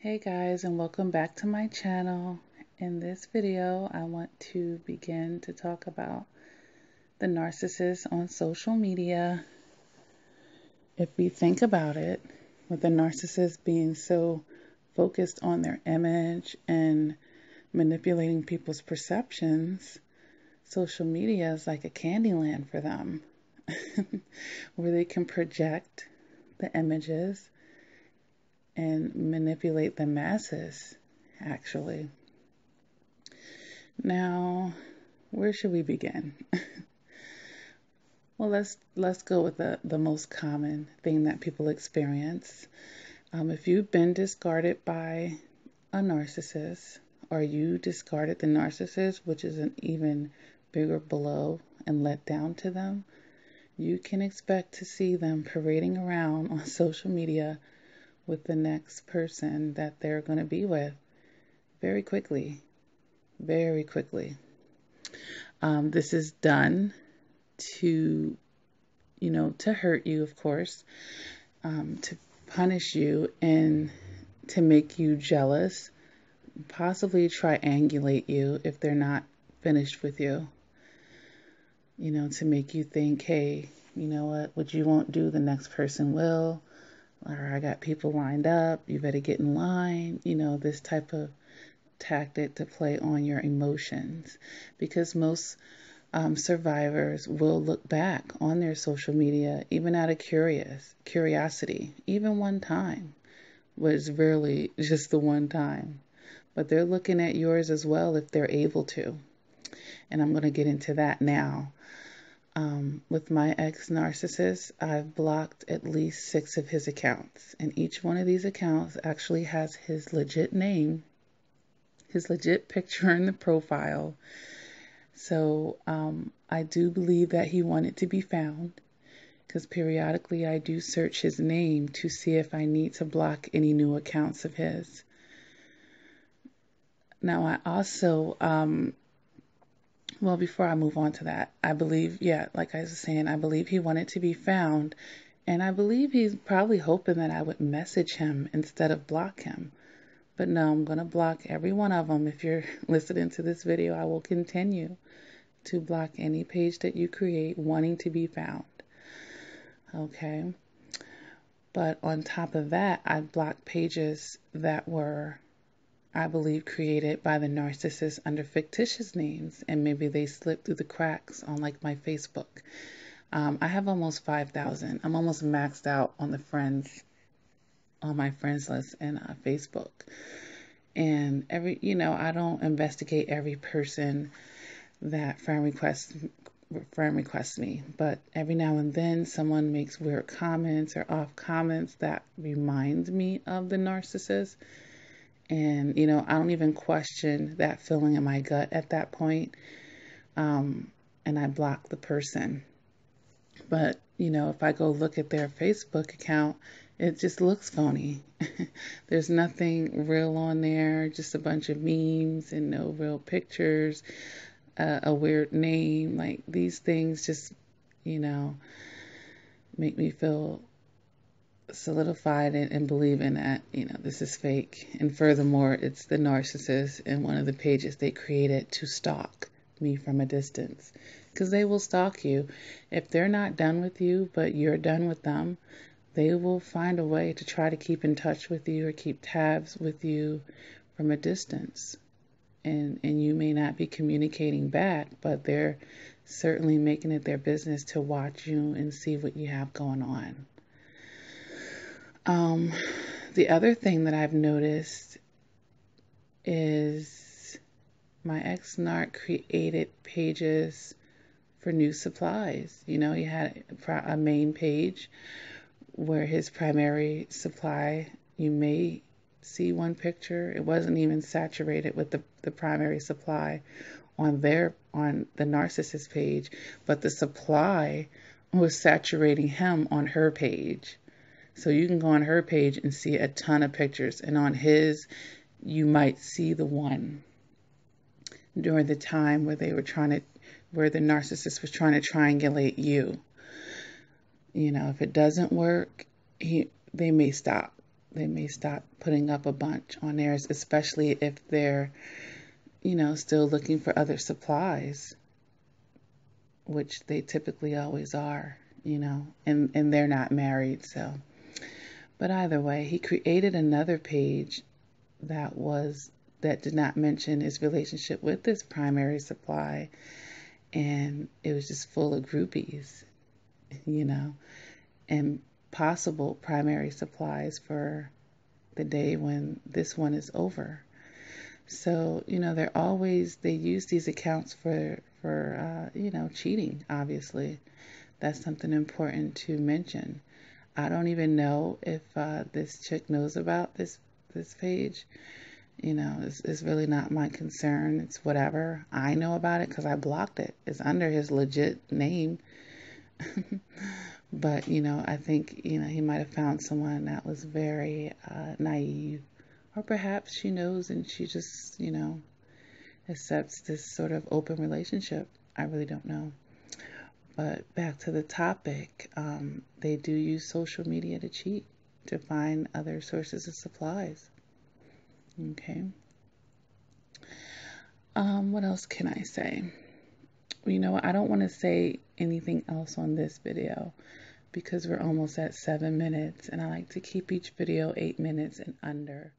Hey guys, and welcome back to my channel. In this video, I want to begin to talk about the narcissist on social media. If we think about it, with the narcissist being so focused on their image and manipulating people's perceptions, social media is like a candy land for them, where they can project the images and manipulate the masses, actually. Now, where should we begin? Well, let's go with the most common thing that people experience. If you've been discarded by a narcissist, or you discarded the narcissist, which is an even bigger blow and let down to them, you can expect to see them parading around on social media with the next person that they're going to be with very quickly. Very quickly. This is done to, to hurt you, of course, to punish you and to make you jealous, possibly triangulate you if they're not finished with you, to make you think, hey, you know what you won't do, the next person will, or I got people lined up, you better get in line, this type of tactic to play on your emotions, because most survivors will look back on their social media even out of curiosity. Even one time was really just the one time, but they're looking at yours as well if they're able to, and I'm going to get into that now. With my ex-narcissist, I've blocked at least 6 of his accounts, and each one of these accounts actually has his legit name, his legit picture in the profile. So I do believe that he wanted to be found, because periodically I do search his name to see if I need to block any new accounts of his. Now I also, well, before I move on to that, I believe, like I was saying, I believe he wanted to be found, and I believe he's probably hoping that I would message him instead of block him. But no, I'm going to block every one of them. If you're listening to this video, I will continue to block any page that you create wanting to be found. Okay? But on top of that, I blocked pages that were, I believe, created by the narcissist under fictitious names, and maybe they slipped through the cracks on like my Facebook. I have almost 5,000. I'm almost maxed out on the on my friends list and Facebook. And I don't investigate every person that friend requests me, but every now and then someone makes weird comments or off comments that remind me of the narcissist. And, I don't even question that feeling in my gut at that point. And I block the person. But, if I go look at their Facebook account, it just looks phony. There's nothing real on there, just a bunch of memes and no real pictures, a weird name. Like, these things just, make me feel solidified and believe in that, this is fake. And furthermore, it's the narcissist and one of the pages they created to stalk me from a distance. Because they will stalk you. If they're not done with you, but you're done with them, they will find a way to try to keep in touch with you or keep tabs with you from a distance. And you may not be communicating back, but they're certainly making it their business to watch you and see what you have going on. The other thing that I've noticed is my ex-narc created pages for new supplies. He had a main page where his primary supply, you may see one picture, it wasn't even saturated with the primary supply on the narcissist page, but the supply was saturating him on her page. So you can go on her page and see a ton of pictures, and on his, you might see the one during the time where where the narcissist was trying to triangulate you. If it doesn't work, they may stop. they may stop putting up a bunch on theirs, especially if they're, still looking for other supplies, which they typically always are, and they're not married, so. But either way, he created another page that did not mention his relationship with this primary supply, and it was just full of groupies, and possible primary supplies for the day when this one is over. So, they use these accounts for cheating, obviously. That's something important to mention. I don't even know if this chick knows about this page. It's really not my concern. It's whatever. I know about it because I blocked it. It's under his legit name. But, I think, he might have found someone that was very naive. Or perhaps she knows and she just, accepts this sort of open relationship. I really don't know. But back to the topic, they do use social media to cheat, to find other sources of supplies. Okay. What else can I say? I don't want to say anything else on this video because we're almost at 7 minutes, and I like to keep each video 8 minutes and under.